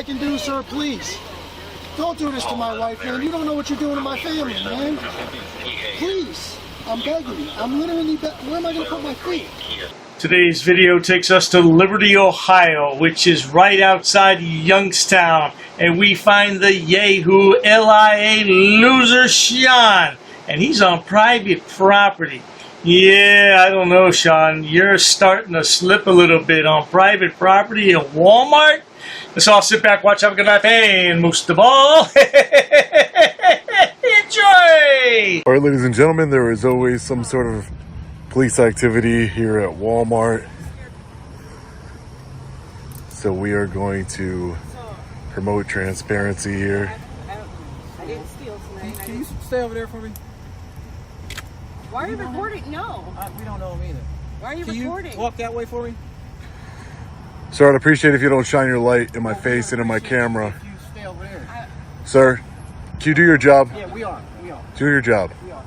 I can do, sir, please. Don't do this to my wife, man. You don't know what you're doing to my family, man. Please. I'm begging you. I'm literally where am I going to put my feet? Today's video takes us to Liberty, Ohio, which is right outside Youngstown, and we find the Yahoo LIA loser Sean, and he's on private property. Yeah, I don't know, Sean. You're starting to slip a little bit on private property at Walmart. Let's all sit back, watch, have a good life, and most of all, enjoy! All right, ladies and gentlemen, there is always some sort of police activity here at Walmart. So we are going to promote transparency here. I didn't steal tonight. Can you stay over there for me? Why are you recording? No. We don't know him either. Why are you Can recording? you walk that way for me? Sir, I'd appreciate if you don't shine your light in my face and in my camera. If you stay over there. Sir, can you do your job? Yeah, we are. We are. Do your job. We are.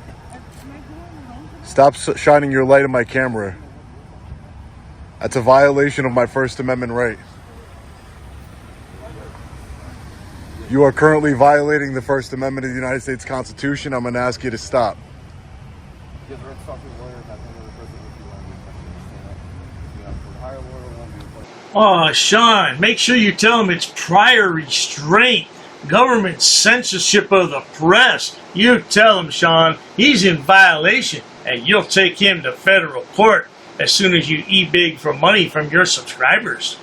Stop shining your light in my camera. That's a violation of my First Amendment right. You are currently violating the First Amendment of the United States Constitution. I'm going to ask you to stop. Oh, Sean, make sure you tell him it's prior restraint, government censorship of the press. You tell him, Sean, he's in violation, and you'll take him to federal court as soon as you e-big for money from your subscribers.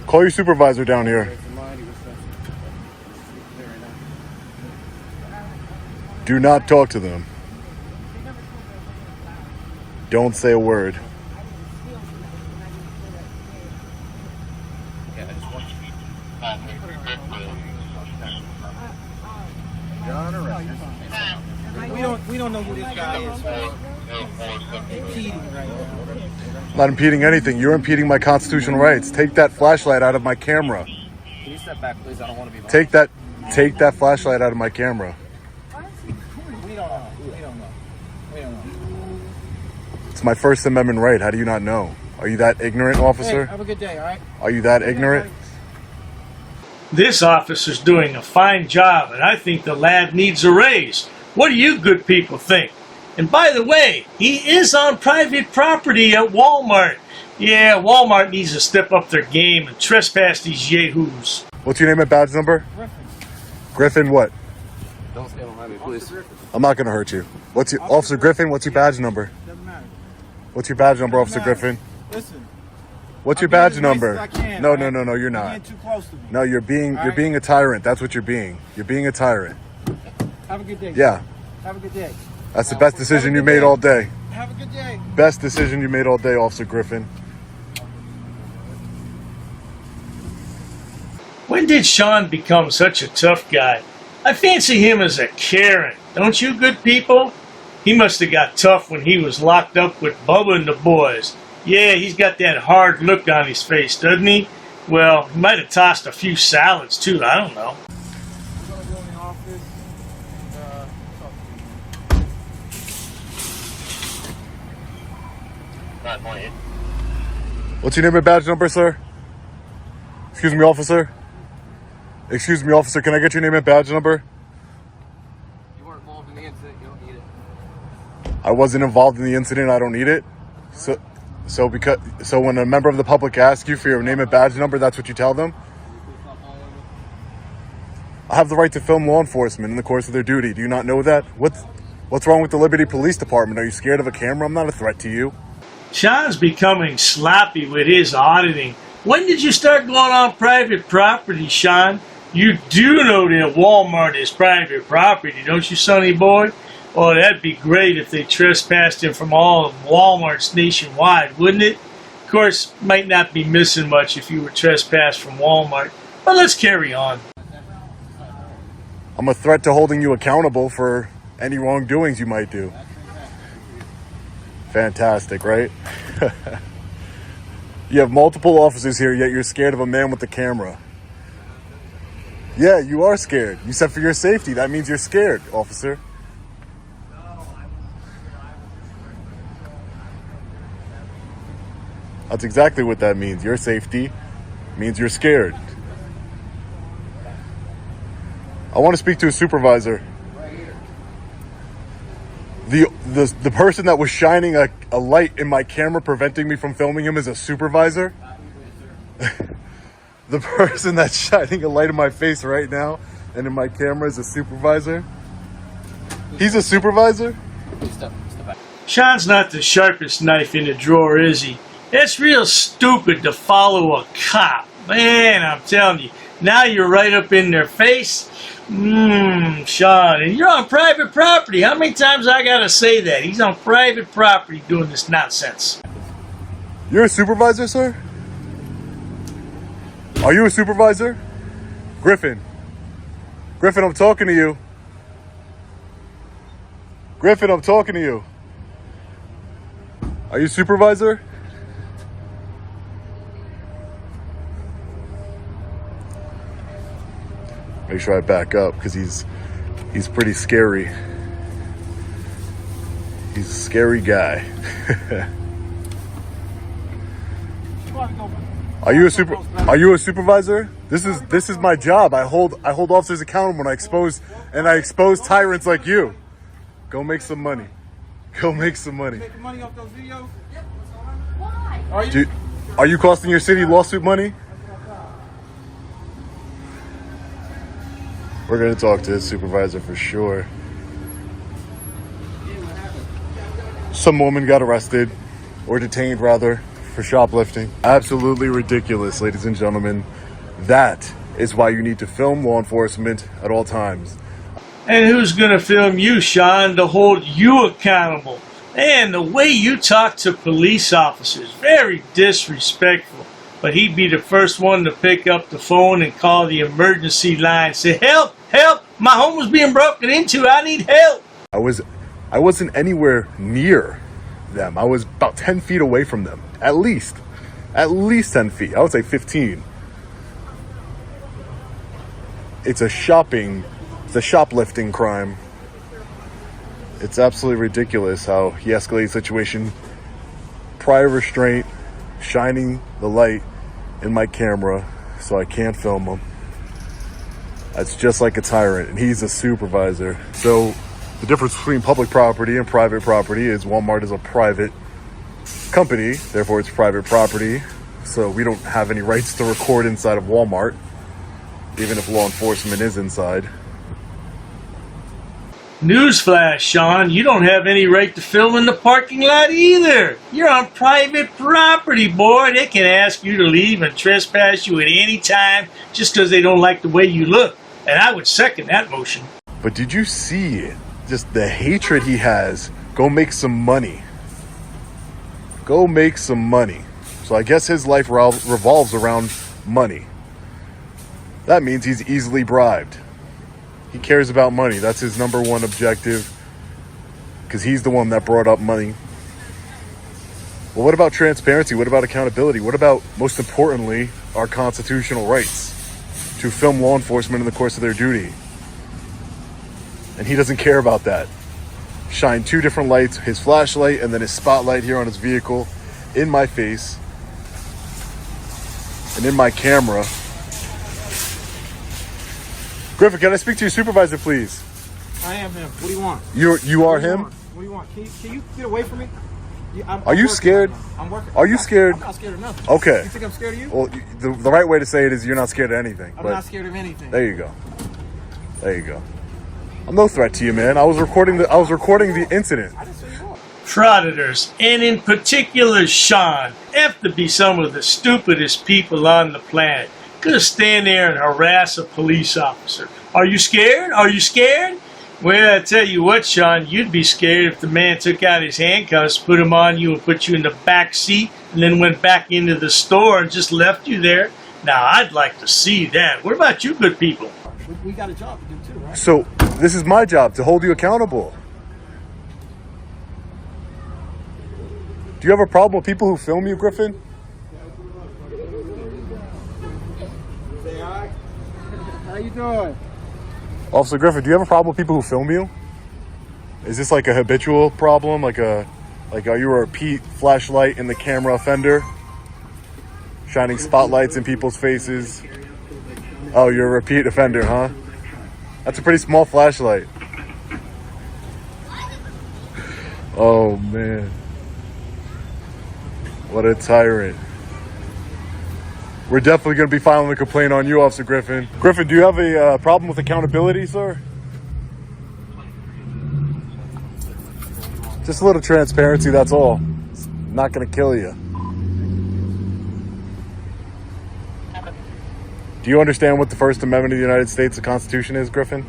Call your supervisor down here. Do not talk to them. Don't say a word. We don't know who this guy is. Impeding right now. I'm not impeding anything. You're impeding my constitutional rights. Take that flashlight out of my camera. Can you step back, please? I don't want to be. Take that flashlight out of my camera. We don't know. We don't know. We don't know. It's my First Amendment right. How do you not know? Are you that ignorant, officer? Hey, have a good day, all right? Are you that ignorant? This officer's doing a fine job, and I think the lad needs a raise. What do you good people think? And by the way, he is on private property at Walmart. Yeah, Walmart needs to step up their game and trespass these yahoos. What's your name and badge number? Griffin what? Don't stay behind me, please. I'm not going to hurt you. What's your Officer Griffin? What's your badge number? Doesn't matter. What's your badge number, Officer Griffin? Listen. What's your badge number? No, you're not. You're getting too close to me. No, you're being a tyrant. That's what you're being. You're being a tyrant. Have a good day. Yeah. Have a good day. That's the best decision you made all day. Have a good day. Best decision you made all day, Officer Griffin. When did Sean become such a tough guy? I fancy him as a Karen, don't you good people? He must have got tough when he was locked up with Bubba and the boys. Yeah, he's got that hard look on his face, doesn't he? Well, he might have tossed a few salads too, I don't know. I'm going to go in the office and talk to you. What's your name and badge number, sir? Excuse me, officer. Excuse me, officer. Can I get your name and badge number? You weren't involved in the incident. You don't need it. I wasn't involved in the incident. I don't need it. So when a member of the public asks you for your name and badge number, that's what you tell them? I have the right to film law enforcement in the course of their duty. Do you not know that? What's wrong with the Liberty Police Department? Are you scared of a camera? I'm not a threat to you. Sean's becoming sloppy with his auditing. When did you start going on private property, Sean? You do know that Walmart is private property, don't you, sonny boy? Oh, that'd be great if they trespassed him from all of Walmarts nationwide, wouldn't it? Of course, might not be missing much if you were trespassed from Walmart. But let's carry on. I'm a threat to holding you accountable for any wrongdoings you might do. Fantastic, right? You have multiple officers here, yet you're scared of a man with the camera. Yeah, you are scared. You said for your safety. That means you're scared, officer. No, I That's exactly what that means. Your safety means you're scared. I want to speak to a supervisor. The person that was shining a light in my camera preventing me from filming him is a supervisor. The person that's shining a light in my face right now and in my camera is a supervisor. He's a supervisor? Sean's not the sharpest knife in the drawer, is he? It's real stupid to follow a cop. Man, I'm telling you. Now you're right up in their face. Sean, and you're on private property. How many times I gotta say that? He's on private property doing this nonsense. You're a supervisor, sir? Are you a supervisor? Griffin. Griffin, I'm talking to you. Griffin, I'm talking to you. Are you a supervisor? Make sure I back up because he's pretty scary. He's a scary guy. Are you a supervisor? This is my job. I hold officers accountable when I expose tyrants like you. Go make some money. Go make some money. Making money off those videos? Why? Are you costing your city lawsuit money? We're gonna talk to his supervisor for sure. Some woman got arrested, or detained rather, for shoplifting. Absolutely ridiculous, ladies and gentlemen. That is why you need to film law enforcement at all times. And who's gonna film you, Sean, to hold you accountable? And the way you talk to police officers, very disrespectful. But he'd be the first one to pick up the phone and call the emergency line. Say, help, help, my home was being broken into, I need help. I wasn't anywhere near them. I was about 10 feet away from them, at least 10 feet. I would say 15. It's a shoplifting crime. It's absolutely ridiculous how he escalated the situation. Prior restraint, shining the light in my camera so I can't film him. That's just like a tyrant, and he's a supervisor. So the difference between public property and private property is Walmart is a private company, therefore it's private property. So we don't have any rights to record inside of Walmart, even if law enforcement is inside. Newsflash, Sean, you don't have any right to film in the parking lot either. You're on private property, boy. They can ask you to leave and trespass you at any time just because they don't like the way you look. And I would second that motion. But did you see just the hatred he has? Go make some money. Go make some money. So I guess his life revolves around money. That means he's easily bribed. He cares about money. That's his number one objective, because he's the one that brought up money. Well, what about transparency? What about accountability? What about, most importantly, our constitutional rights to film law enforcement in the course of their duty? And he doesn't care about that. Shine two different lights, his flashlight and then his spotlight here on his vehicle, in my face and in my camera. Griffin, can I speak to your supervisor, please? I am him. What do you want? You are him? What do you want? Can you get away from me? Are you scared? Right, I'm working. Are you scared? I'm not scared of nothing. Okay. You think I'm scared of you? Well, the right way to say it is you're not scared of anything. I'm but not scared of anything. There you go. There you go. I'm no threat to you, man. I was recording the incident. I didn't say you are. Frauditors, and in particular Sean, have to be some of the stupidest people on the planet. Gonna stand there and harass a police officer. Are you scared? Are you scared? Well, I tell you what, Sean, you'd be scared if the man took out his handcuffs, put them on you, and put you in the back seat, and then went back into the store and just left you there. Now, I'd like to see that. What about you good people? We got a job to do too, right? So this is my job, to hold you accountable. Do you have a problem with people who film you, Griffin? Say hi. How you doing? Officer Griffin, do you have a problem with people who film you? Is this like a habitual problem? Like are you a repeat flashlight in the camera offender? shining spotlights in people's faces. Oh, you're a repeat offender, huh? That's a pretty small flashlight. Oh, man. What a tyrant. We're definitely going to be filing a complaint on you, Officer Griffin. Griffin, do you have a problem with accountability, sir? Just a little transparency, that's all. It's not going to kill you. Do you understand what the First Amendment of the United States, the Constitution is, Griffin?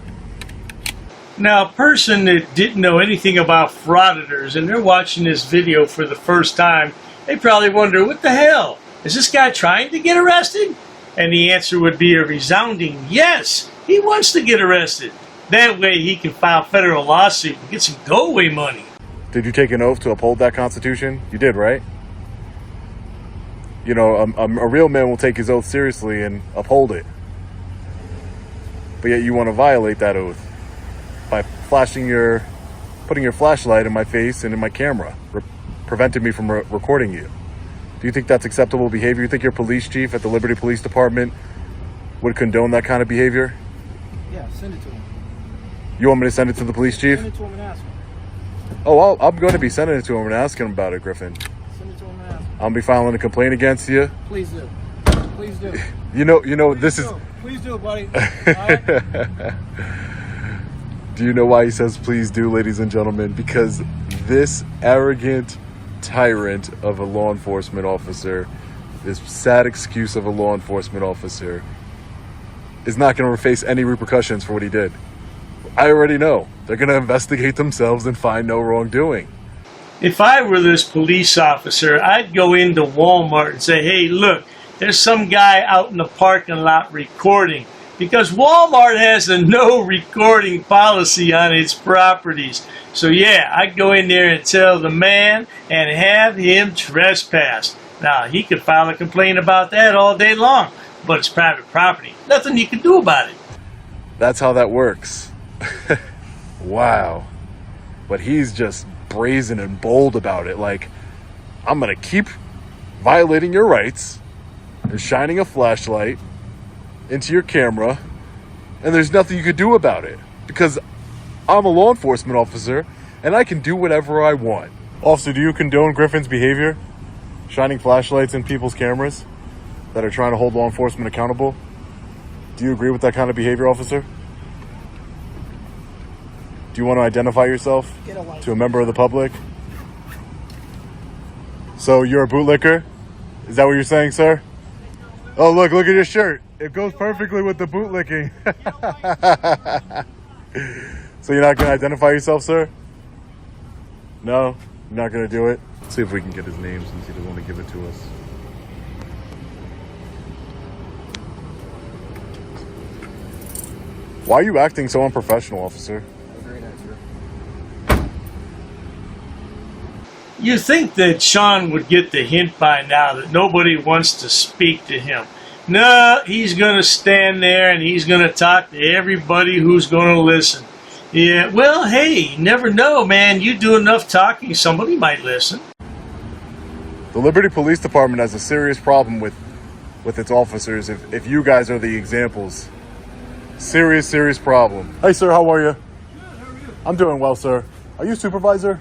Now, a person that didn't know anything about frauditors and they're watching this video for the first time, they probably wonder, what the hell? Is this guy trying to get arrested? And the answer would be a resounding yes. He wants to get arrested. That way he can file a federal lawsuit and get some go-away money. Did you take an oath to uphold that Constitution? You did, right? You know, a real man will take his oath seriously and uphold it. But yet you want to violate that oath by putting your flashlight in my face and in my camera, preventing me from recording you. Do you think that's acceptable behavior? You think your police chief at the Liberty Police Department would condone that kind of behavior? Yeah, send it to him. You want me to send it to the police chief? Send it to him and ask him. Oh, I'm going to be sending it to him and asking him about it, Griffin. Send it to him and ask him. I'll be filing a complaint against you. Please do. Please do. You know, Please this do. is... Please do, buddy. All right? Do you know why he says please do, ladies and gentlemen? Because this arrogant tyrant of a law enforcement officer, this sad excuse of a law enforcement officer, is not going to face any repercussions for what he did. I already know. They're going to investigate themselves and find no wrongdoing. If I were this police officer, I'd go into Walmart and say, hey, look, there's some guy out in the parking lot recording. Because Walmart has a no recording policy on its properties. So yeah, I'd go in there and tell the man and have him trespassed. Now, he could file a complaint about that all day long, but it's private property. Nothing you can do about it. That's how that works. Wow. But he's just brazen and bold about it. Like, I'm going to keep violating your rights and shining a flashlight into your camera, and there's nothing you could do about it because I'm a law enforcement officer and I can do whatever I want. Officer, do you condone Griffin's behavior? Shining flashlights in people's cameras that are trying to hold law enforcement accountable? Do you agree with that kind of behavior, officer? Do you want to identify yourself to a member of the public? So you're a bootlicker? Is that what you're saying, sir? Oh, look at your shirt. It goes perfectly with the bootlicking. So you're not going to identify yourself, sir? No? You're not going to do it? Let's see if we can get his name since he doesn't want to give it to us. Why are you acting so unprofessional, officer? You think that Sean would get the hint by now that nobody wants to speak to him. No, he's going to stand there and he's going to talk to everybody who's going to listen. Yeah, well, hey, you never know, man. You do enough talking, somebody might listen. The Liberty Police Department has a serious problem with its officers if you guys are the examples. Serious problem. Hey, sir, how are you? Good, how are you? I'm doing well, sir. Are you a supervisor?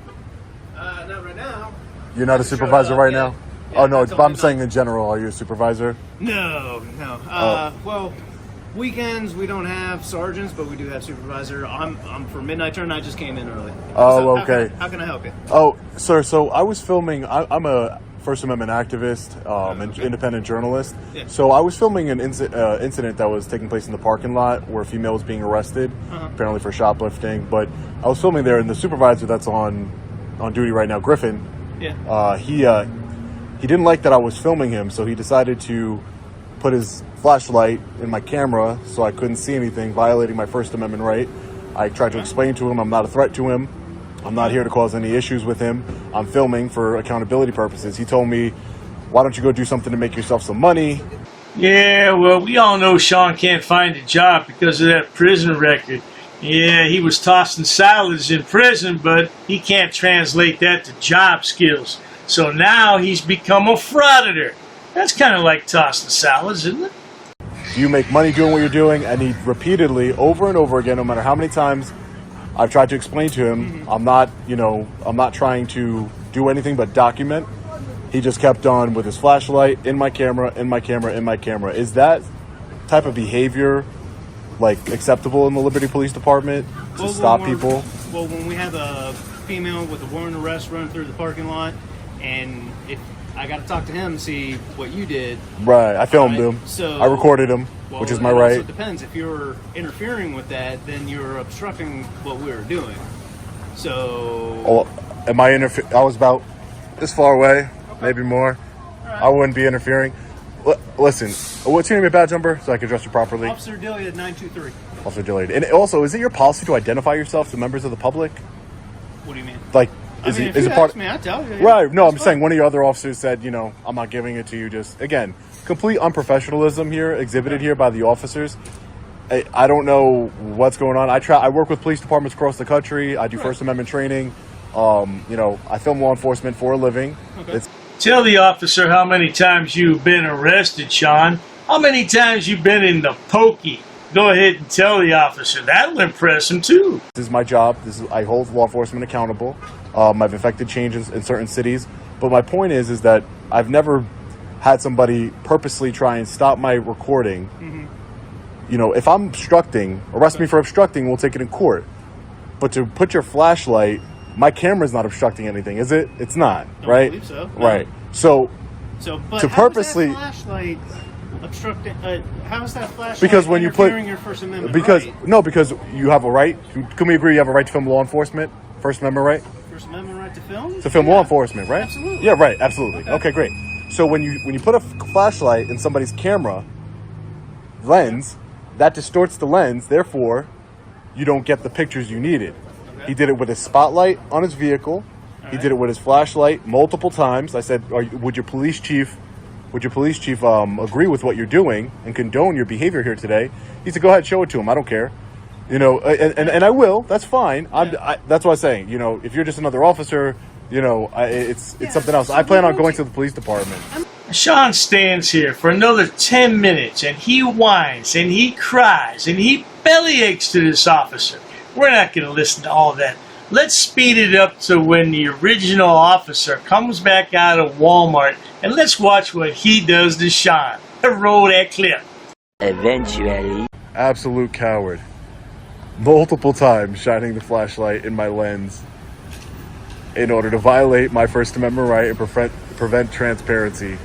Not right now. You're not a supervisor right now? Yeah, Oh, no, that's I'm all saying in general, are you a supervisor? No. Well, weekends we don't have sergeants, but we do have supervisor. I'm for midnight turn. I just came in early. Oh, So okay. How can I help you? Oh, sir, so I was filming, I'm a First Amendment activist and independent journalist. Yeah. So I was filming an incident that was taking place in the parking lot where a female was being arrested, apparently for shoplifting. But I was filming there, and the supervisor that's on duty right now, Griffin, he didn't like that I was filming him, so he decided to put his flashlight in my camera so I couldn't see anything, violating my First Amendment right. I tried to explain to him I'm not a threat to him. I'm not here to cause any issues with him. I'm filming for accountability purposes. He told me, why don't you go do something to make yourself some money? Yeah, well, we all know Sean can't find a job because of that prison record. Yeah, he was tossing salads in prison, but he can't translate that to job skills. So now he's become a frauditor. That's kind of like tossing salads, isn't it? Do you make money doing what you're doing? And he repeatedly, over and over again, no matter how many times I've tried to explain to him, I'm not trying to do anything but document. He just kept on with his flashlight, in my camera, in my camera, in my camera. Is that type of behavior, like, acceptable in the Liberty Police Department to stop people? Well, when we have a female with a warrant of arrest running through the parking lot, and if I got to talk to him and see what you did. Right, I filmed him. So I recorded him, which is my right. So it depends. If you're interfering with that, then you're obstructing what we were doing. So. Oh, am I interfering? I was about this far away, maybe more. Right. I wouldn't be interfering. Listen, what's your name and badge number so I can address you properly? Officer Delia 923. Officer Delia. And also, is it your policy to identify yourself to members of the public? What do you mean? Like, is it part? Me, I tell you. Yeah, right. No, I'm saying one of your other officers said, I'm not giving it to you. Just again, complete unprofessionalism here exhibited here by the officers. I don't know what's going on. I work with police departments across the country. I do First Amendment training. I film law enforcement for a living. Okay. Tell the officer how many times you've been arrested, Sean. How many times you've been in the pokey. Go ahead and tell the officer. That'll impress him, too. This is my job. I hold law enforcement accountable. I've effected changes in certain cities. But my point is that I've never had somebody purposely try and stop my recording. Mm-hmm. If I'm obstructing, arrest me for obstructing, we'll take it in court. But to put your flashlight, my camera's not obstructing anything, is it? It's not, right? I believe so. Right. So but to purposely... How is that flashlight obstructing... how is that flashlight because when you put your First Amendment right? No, because you have a right. Can we agree you have a right to film law enforcement? First Amendment right? First Amendment right to film? To film law enforcement, right? Absolutely. Yeah, right. Absolutely. Okay, great. So when you put a flashlight in somebody's camera lens, that distorts the lens. Therefore, you don't get the pictures you needed. Okay. He did it with his spotlight on his vehicle. He did it with his flashlight multiple times. I said, would your police chief agree with what you're doing and condone your behavior here today? He said, go ahead, show it to him. I don't care. And I will. That's fine. That's what I'm saying. If you're just another officer, it's something else. I plan on going to the police department. Sean stands here for another 10 minutes, and he whines, and he cries, and he bellyaches to this officer. We're not going to listen to all that. Let's speed it up to when the original officer comes back out of Walmart, and let's watch what he does to Sean. Roll that clip. Eventually. Absolute coward. Multiple times shining the flashlight in my lens in order to violate my First Amendment right and prevent transparency.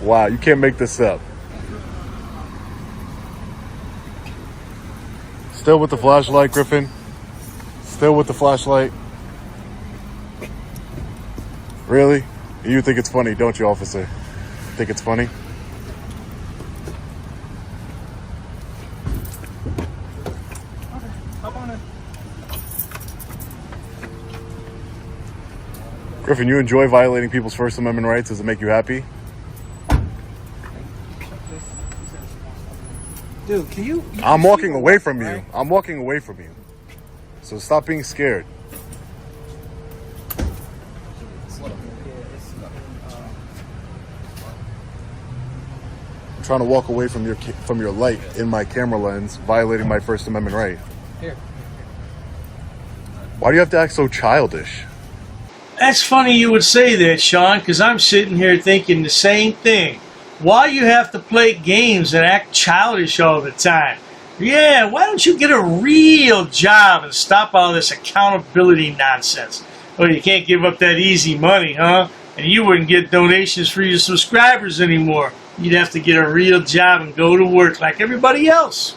Wow, you can't make this up. Still with the flashlight, Griffin? Still with the flashlight? Really? You think it's funny, don't you, officer? Think it's funny? Griffin, you enjoy violating people's First Amendment rights? Does it make you happy? Dude, can you I'm walking away from you. Right? I'm walking away from you. So stop being scared. I'm trying to walk away from your light in my camera lens, violating my First Amendment right. Here. Why do you have to act so childish? That's funny you would say that, Sean, because I'm sitting here thinking the same thing. Why you have to play games and act childish all the time? Yeah, why don't you get a real job and stop all this accountability nonsense? Oh, you can't give up that easy money, huh? And you wouldn't get donations for your subscribers anymore. You'd have to get a real job and go to work like everybody else.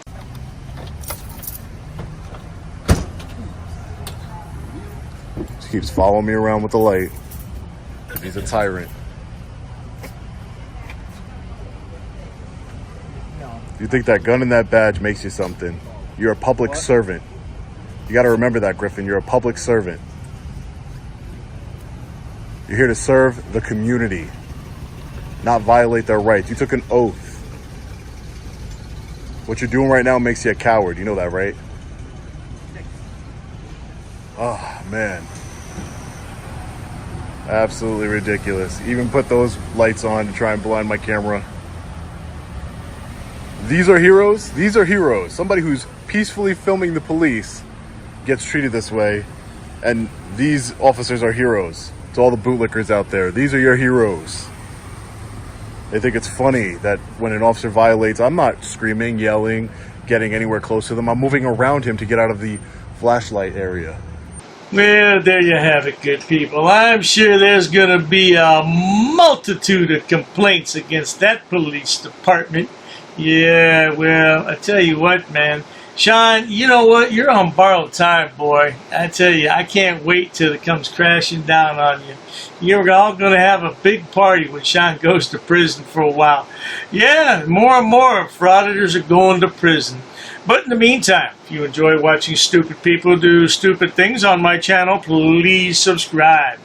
He keeps following me around with the light. He's a tyrant. You think that gun and that badge makes you something? You're a public servant. You got to remember that, Griffin. You're a public servant. You're here to serve the community, not violate their rights. You took an oath. What you're doing right now makes you a coward. You know that, right? Oh, man. Absolutely ridiculous. Even put those lights on to try and blind my camera. These are heroes? These are heroes. Somebody who's peacefully filming the police gets treated this way. And these officers are heroes. To all the bootlickers out there, these are your heroes. They think it's funny that when an officer violates, I'm not screaming, yelling, getting anywhere close to them. I'm moving around him to get out of the flashlight area. Well, there you have it, good people. I'm sure there's going to be a multitude of complaints against that police department. Yeah, well, I tell you what, man. Sean, you know what? You're on borrowed time, boy. I tell you, I can't wait till it comes crashing down on you. You're all going to have a big party when Sean goes to prison for a while. Yeah, more and more frauditors are going to prison. But in the meantime, if you enjoy watching stupid people do stupid things on my channel, please subscribe.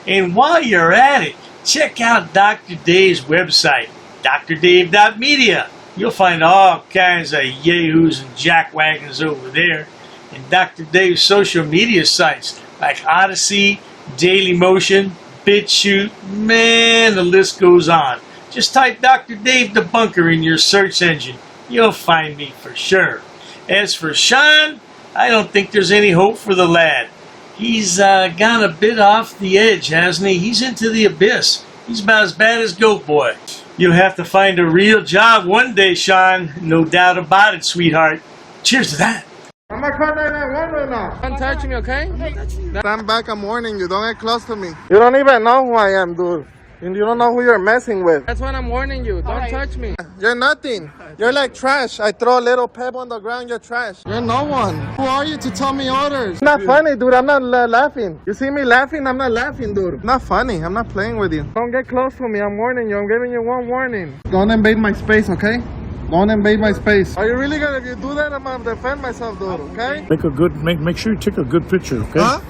And while you're at it, check out Dr. Dave's website, drdave.media. You'll find all kinds of yahoos and jackwagons over there. And Dr. Dave's social media sites like Odyssey, Dailymotion, BitChute, man, the list goes on. Just type Dr. Dave Debunker in your search engine. You'll find me for sure. As for Sean, I don't think there's any hope for the lad. He's gone a bit off the edge, hasn't he? He's into the abyss. He's about as bad as Goat Boy. You'll have to find a real job one day, Sean. No doubt about it, sweetheart. Cheers to that. I'm gonna call 911 right now. Don't touch me, okay? Stand back, I'm warning you. Don't get close to me. You don't even know who I am, dude. And you don't know who you're messing with. That's what I'm warning you. Don't touch me. You're nothing. You're like trash. I throw a little pebble on the ground, you're trash. You're no one. Who are you to tell me orders? Not funny, dude. I'm not laughing. You see me laughing? I'm not laughing, dude. Not funny. I'm not playing with you. Don't get close to me. I'm warning you. I'm giving you one warning. Don't invade my space, okay? Don't invade my space. Are you really gonna, if you do that, I'm gonna defend myself, dude, okay? Make sure you take a good picture, okay? Huh?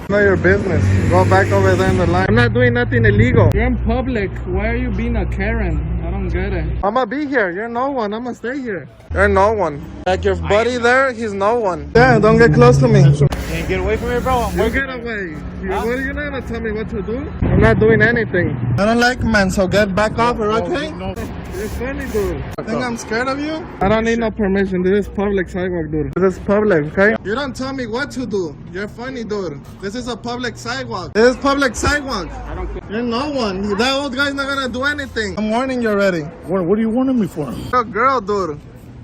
Know your business. Go back over there in the line. I'm not doing nothing illegal. You're in public. Why are you being a Karen? I don't get it. I'm gonna be here. You're no one. I'm gonna stay here. You're no one. Like your buddy there, he's no one. Yeah, don't get close to me. Can't get away from me, bro. You get away. What are you not gonna tell me what to do? I'm not doing anything. I don't like men, so get back off her, okay? You're funny, dude. Think I'm scared of you? I don't need no permission. This is public sidewalk, dude. This is public, okay? You don't tell me what to do. You're funny, dude. This is a public sidewalk. This is public sidewalk. You're no one. That old guy's not gonna do anything. I'm warning you already. What are you warning me for? You're a girl, dude.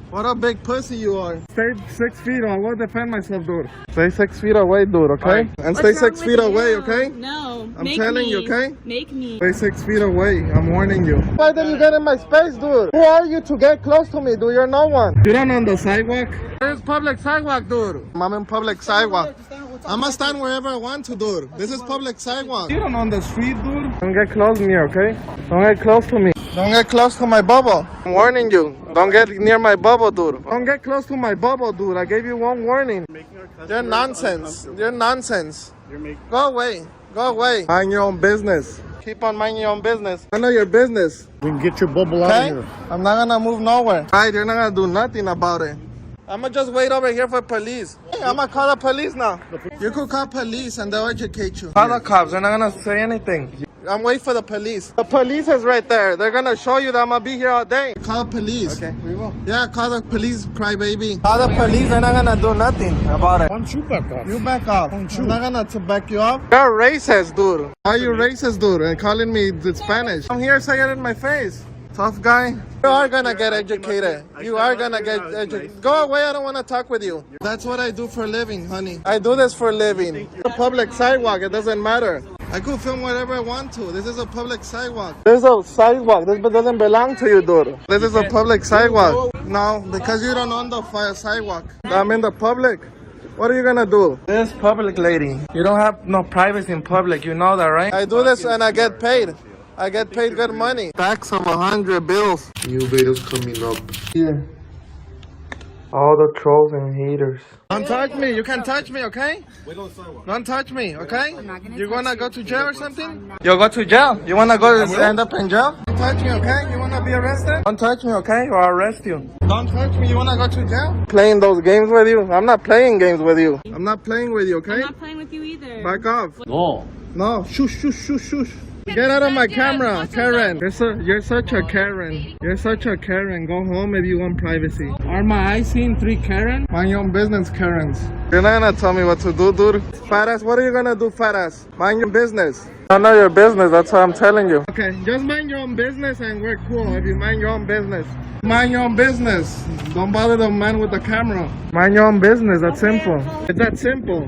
What a big pussy you are. Stay 6 feet. I will defend myself, dude. Stay 6 feet away, dude, okay? And stay 6 feet away, okay? No. I'm telling you, okay? Make me. Stay 6 feet away. I'm warning you. Why did you get in my space, dude? Who are you to get close to me, dude? You're no one. You don't on the sidewalk? There's public sidewalk, dude. I'm in public sidewalk. I'm gonna stand wherever I want to, dude. This is public sidewalk. You don't on the street, dude. Don't get close to me, okay? Don't get close to me. Don't get close to my bubble. I'm warning you. Don't get near my bubble, dude. Don't get close to my bubble, dude. I gave you one warning. You're nonsense. You're nonsense. Go away. Go away. Mind your own business. Keep on minding your own business. I know your business. We can get your bubble out of here. I'm not gonna move nowhere. Right, you're not gonna do nothing about it. I'm gonna just wait over here for police. Hey, I'm gonna call the police now. You could call police and they'll educate you. Call the cops. They're not gonna say anything. I'm waiting for the police. The police is right there. They're gonna show you that I'm gonna be here all day. Call police. Okay, we will. Yeah, call the police, crybaby. Call the police. They're not gonna do nothing about it. Why don't you back off? You back off. I'm not gonna back you up. You're racist, dude. Why are you racist, dude? And calling me Spanish. I'm here saying it in my face. Tough guy. You are gonna get educated. You are gonna get educated. Go away, I don't wanna talk with you. That's what I do for a living, honey. I do this for a living. A public sidewalk, it doesn't matter. I could film whatever I want to. This is a public sidewalk. This is a sidewalk. This doesn't belong to you, dude. This is a public sidewalk. No, because you don't own the sidewalk. I'm in the public. What are you gonna do? This public, lady. You don't have no privacy in public. You know that, right? I do this and I get paid. I get paid good money. Stacks of 100 bills. New videos coming up. Here. All the trolls and haters. Don't touch me. You can touch me, okay? Don't touch me, okay? You wanna go to jail or something? You'll go to jail. You wanna go end up in jail? Don't touch me, okay? You wanna be arrested? Don't touch me, okay? Or I'll arrest you. Don't touch me. You wanna go to jail? Playing those games with you? I'm not playing games with you. I'm not playing with you, okay? I'm not playing with you either. Back off. No. No, shush, shush, shush, shush. Get out of my camera, Karen. You're such a Karen. You're such a Karen. Go home if you want privacy. Are my eyes seeing 3 Karen? Mind your own business, Karens. You're not gonna tell me what to do, dude. Fat ass, what are you gonna do, fat ass? Mind your business. I know your business, that's what I'm telling you. Okay, just mind your own business and we're cool if you mind your own business. Mind your own business. Don't bother the man with the camera. Mind your own business, that's simple. It's that simple.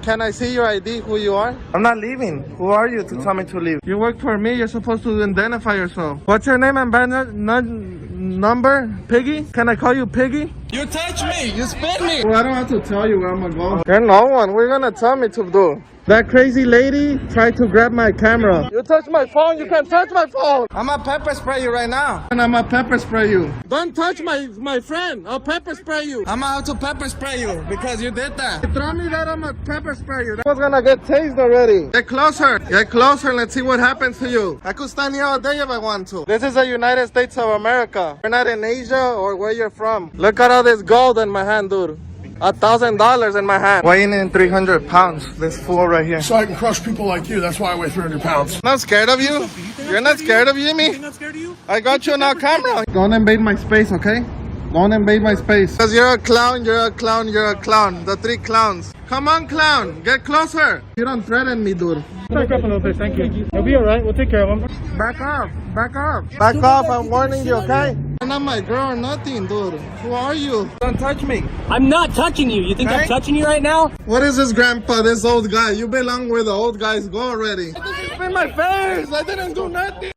Can I see your ID, who you are? I'm not leaving. Who are you to tell me to leave? You work for me, you're supposed to identify yourself. What's your name and number? Piggy? Can I call you Piggy? You touch me, you spit me. Well, I don't have to tell you where I'm gonna go. You're no one, what are you gonna tell me to do? That crazy lady tried to grab my camera. You touch my phone, you can't touch my phone. I'm gonna pepper spray you right now. And I'm gonna pepper spray you. Don't touch my friend, I'll pepper spray you. I'm out to pepper spray you because you did that. You throw me that, I'm gonna pepper spray you. That was gonna get tased already. Get closer, let's see what happens to you. I could stand here all day if I want to. This is the United States of America. We're not in Asia or where you're from. Look at all this gold in my hand, dude. $1,000 in my hand. Weighing in 300 pounds. This fool right here. So I can crush people like you. That's why I weigh 300 pounds. Not scared of you? You're not scared of you, me? I'm not scared of you. I got you on our camera. Don't invade my space, okay? Don't invade my space. Because you're a clown, you're a clown, you're a clown. The 3 clowns. Come on, clown. Get closer. You don't threaten me, dude. Back up a little bit, thank you. You'll be alright, we'll take care of him. Back off. Back off. Back off, I'm warning you, okay? You're not my girl or nothing, dude. Who are you? Don't touch me. I'm not touching you. You think I'm touching you right now? What is this, grandpa, this old guy? You belong where the old guys go already. In my face! I didn't do nothing!